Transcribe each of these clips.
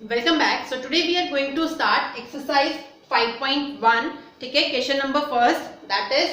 Welcome back. So today we are going to start exercise 5.1. ठीक है, question number first, that is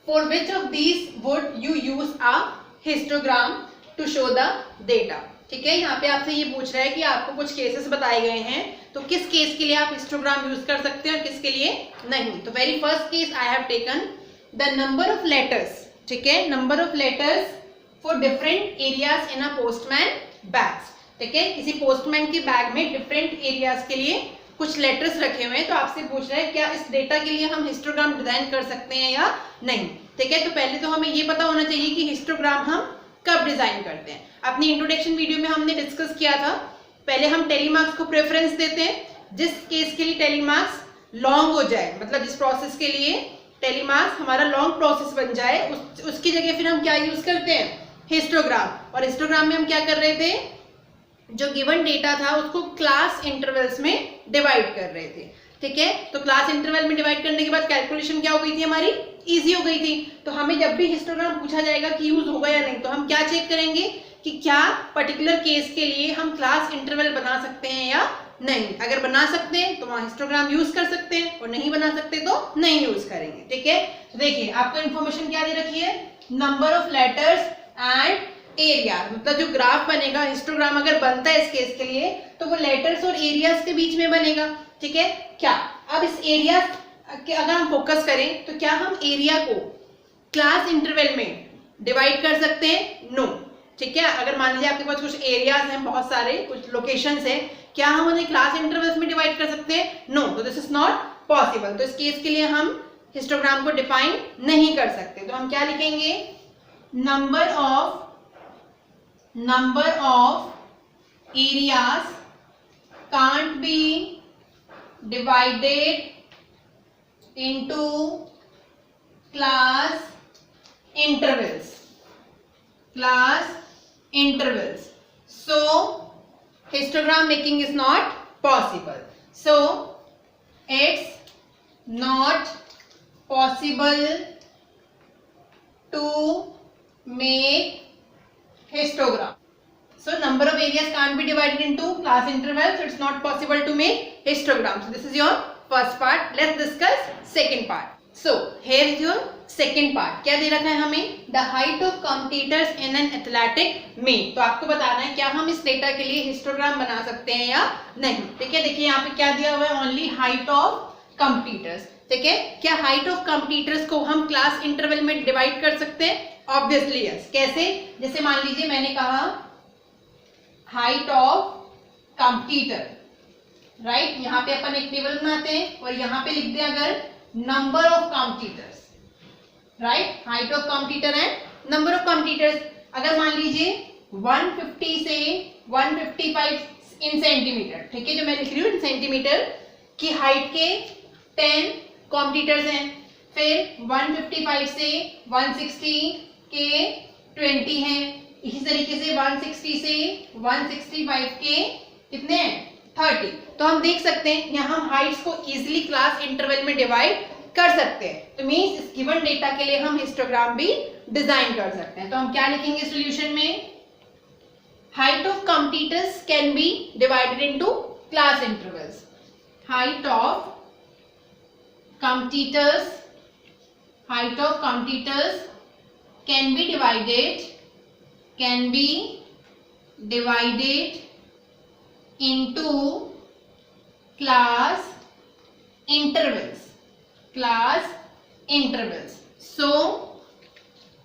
for which of these would you use a histogram to show the data. ठीक है, यहाँ पे आपसे ये पूछ रहा है कि आपको कुछ केसेस बताए गए हैं, तो किस केस के लिए आप हिस्टोग्राम यूज कर सकते हैं और किसके लिए नहीं. तो very first case I have taken the number of letters. ठीक है, number of letters for different areas in a postman bags. ठीक है, किसी पोस्टमैन के बैग में डिफरेंट एरियाज के लिए कुछ लेटर्स रखे हुए हैं, तो आपसे पूछ रहा है क्या इस डेटा के लिए हम हिस्टोग्राम डिजाइन कर सकते हैं या नहीं. ठीक है, तो पहले तो हमें ये पता होना चाहिए कि हिस्टोग्राम हम कब डिजाइन करते हैं. अपनी इंट्रोडक्शन वीडियो में हमने डिस्कस किया था, पहले हम टेलीमार्क्स को प्रेफरेंस देते हैं. जिस केस के लिए टेलीमार्क्स लॉन्ग हो जाए, मतलब जिस प्रोसेस के लिए टेलीमार्क्स हमारा लॉन्ग प्रोसेस बन जाए, उसकी जगह फिर हम क्या यूज करते हैं, हिस्टोग्राम. और हिस्टोग्राम में हम क्या कर रहे थे, जो गिवन डेटा था उसको क्लास इंटरवल्स में डिवाइड कर रहे थे. ठीक है, तो क्लास इंटरवल में डिवाइड करने के बाद कैलकुलेशन क्या हो गई थी, हमारी इजी हो गई थी. तो हमें जब भी हिस्टोग्राम पूछा जाएगा कि यूज होगा या नहीं, तो हम क्या चेक करेंगे कि क्या पर्टिकुलर केस के लिए हम क्लास इंटरवल बना सकते हैं या नहीं. अगर बना सकते हैं तो वहां हिस्टोग्राम यूज कर सकते हैं, और नहीं बना सकते तो नहीं यूज करेंगे. ठीक है, तो देखिए आपको इन्फॉर्मेशन क्या दे रखी है, number of letters and area. मतलब जो ग्राफ बनेगा, हिस्टोग्राम अगर बनता है इस केस के लिए, तो वो लेटर्स और एरियाज के बीच में बनेगा. ठीक है, क्या अब इस एरिया के अगर हम फोकस करें तो क्या हम एरिया को क्लास इंटरवल में डिवाइड कर सकते हैं, नो. ठीक है, अगर मान लीजिए आपके पास कुछ एरियाज हैं, बहुत सारे कुछ लोकेशंस हैं, क्या हम उन्हें क्लास इंटरवल्स में डिवाइड कर सकते हैं, नो. तो दिस इज नॉट पॉसिबल. तो इस केस के लिए हम हिस्टोग्राम को डिफाइन नहीं कर सकते. तो हम क्या लिखेंगे, number of areas can't be divided into class intervals. So histogram making is not possible. So it's not possible to make histogram. So number of areas can't be divided into class intervals, so it's not possible to make histogram. So this is your first part. Let's discuss second part. So here is your second part. क्या दे रखा है हमें, the height of competitors in an athletic meet. तो आपको बताना है क्या हम इस डेटा के लिए हिस्टोग्राम बना सकते हैं या नहीं. ठीक है, देखिए यहाँ पे क्या दिया हुआ है, ओनली हाइट ऑफ कंपीटर्स. ठीक है, क्या हाइट ऑफ कंपीटर्स को हम क्लास इंटरवल में डिवाइड कर सकते हैं, ऑब्वियसली यस. कैसे, जैसे मान लीजिए मैंने कहा हाइट ऑफ कंपटीटर, राइट. यहाँ पे अपन एक टेबल बनाते हैं और यहाँ पे लिख दें अगर number of competitors, right. Height of competitor and number of competitors. अगर मान लीजिए 150 से 155 इन सेंटीमीटर, ठीक है, जो मैं लिख रही हूँ इन सेंटीमीटर की हाइट के 10 कंपटीटर्स हैं. फिर 155 से 160 के 20 हैं. इसी तरीके से 160 से 165 के कितने हैं, 30. तो हम देख सकते हैं यहाँ हम हाइट्स को इजीली क्लास इंटरवल में डिवाइड कर सकते हैं. तो मींस इस गिवन डेटा के लिए हम हिस्टोग्राम भी डिजाइन कर सकते हैं. तो हम क्या लिखेंगे सॉल्यूशन में, height of competitors can be divided into class intervals. Height of competitors can be divided into class intervals. So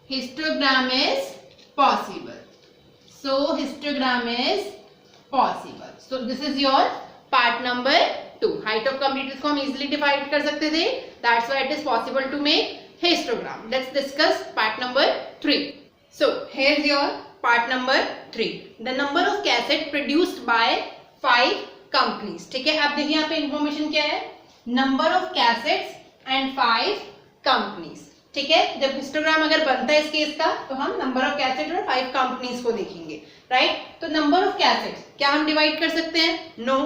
histogram is possible. So this is your part number 2. Height of competitors को हम easily divide कर सकते थे, that's why it is possible to make histogram. Let's discuss part number 3. So here is your part number 3, the number of cassette produced by 5 companies. ठीक है, अब देखिए यहाँ पे इंफॉर्मेशन क्या है, number of cassettes and 5 companies. ठीक है, जब हिस्टोग्राम अगर बनता है इस केस का, तो हम नंबर ऑफ कैसेट और 5 कंपनीज को देखेंगे, राइट. तो नंबर ऑफ कैसेट्स क्या हम डिवाइड कर सकते हैं, नो.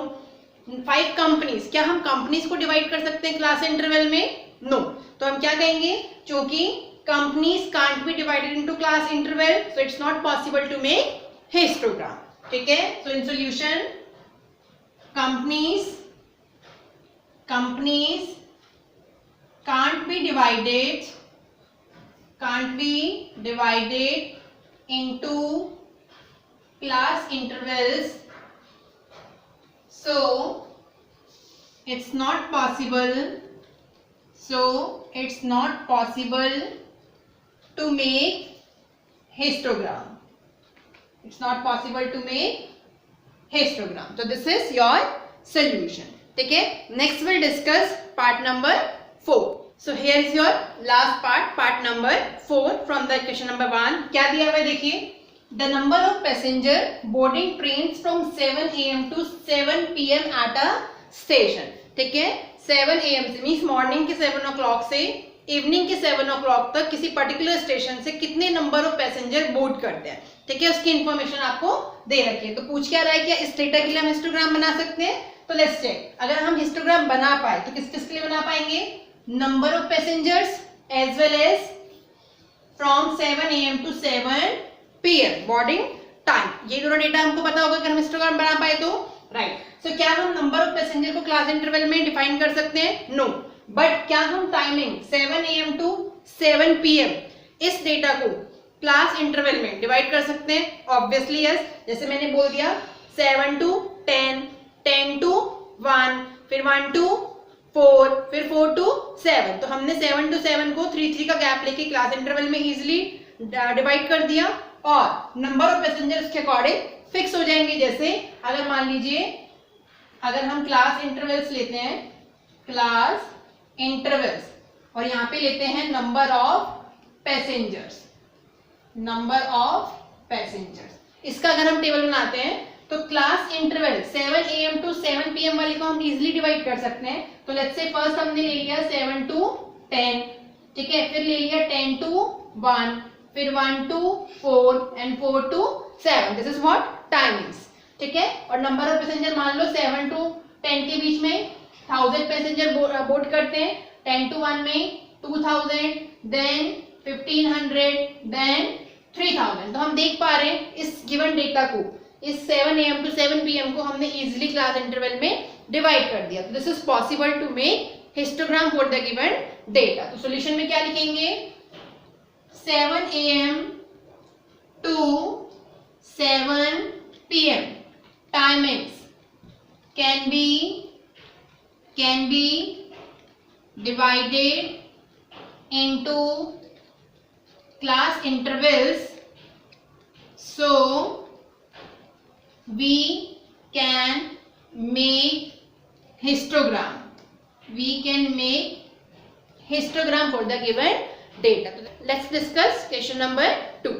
5 कंपनीज, क्या हम कंपनीज को डिवाइड कर सकते हैं क्लास इंटरवल में, नो. तो हम क्या कहेंगे, क्योंकि companies can't be divided into class interval, so it's not possible to make histogram. ठीक है, so in solution companies can't be divided into class intervals, so it's not possible to make histogram. It's not possible to make histogram. So this is your solution. ठीक है, next we'll discuss part number 4. So here is your last part number 4 from the question number 1. क्या दिया हुआ है देखिए, the number of passenger boarding trains from 7 AM to 7 PM at a station. ठीक है, 7 AM से मीन्स मॉर्निंग के 7 o'clock से इवनिंग के 7 o'clock तक किसी पर्टिकुलर स्टेशन से कितने नंबर ऑफ पैसेंजर बोर्ड करते हैं, ठीक है, उसकी इंफॉर्मेशन आपको दे रखी है. तो पूछ क्या रहा है, क्या इस डेटा के लिए हम हिस्टोग्राम बना सकते हैं? तो लेट्स चेक. अगर हम हिस्टोग्राम बना पाए तो किस किस के लिए बना पाएंगे? Number of passengers as well as from 7 AM to 7 PM boarding time. ये दोनों डेटा हमको पता होगा अगर हम हिस्टोग्राम बना पाए तो, राइट. सो क्या हम नंबर ऑफ पैसेंजर को क्लास इंटरवल में डिफाइन कर सकते हैं? नो. बट क्या हम टाइमिंग 7 AM टू 7 PM इस डेटा को क्लास इंटरवल में डिवाइड कर सकते हैं? Obviously yes. जैसे मैंने बोल दिया 7 टू 10, 10 टू 1, फिर 1 टू 4, फिर 4 टू 7. तो हमने 7 टू 7 को 3 का गैप लेके क्लास इंटरवल में इजिली डिवाइड कर दिया और नंबर ऑफ पैसेंजर्स के अकॉर्डिंग फिक्स हो जाएंगे. जैसे अगर मान लीजिए अगर हम क्लास इंटरवल्स लेते हैं, क्लास इंटरवल्स, और यहाँ पे लेते हैं नंबर ऑफ पैसेंजर्स, इसका अगर हम टेबल बनाते हैं तो class interval 7 AM to 7 PM वाले को हम इजिली डिवाइड कर सकते हैं. तो लेट्स से फर्स्ट हमने ले लिया 7 टू 10, ठीक है, फिर ले लिया 10 टू 1, फिर 1 to 4 and 4 to 7. This is what timings, ठीक है. और नंबर ऑफ पैसेंजर मान लो 7 टू 10 के बीच में 1000 पैसेंजर बोर्ड करते हैं, 10 टू 1 में 2000, देन 1500, देन 3000. तो हम देख पा रहे हैं इस गिवन डेटा को, इस 7 AM टू 7 PM को हमने इजिली क्लास इंटरवल में डिवाइड कर दिया. This is possible to make histogram for the given data. तो सॉल्यूशन में क्या लिखेंगे? 7 AM to 7 PM timings can be divided into class intervals, so we can make histogram. For the given data. Let's discuss question number 2.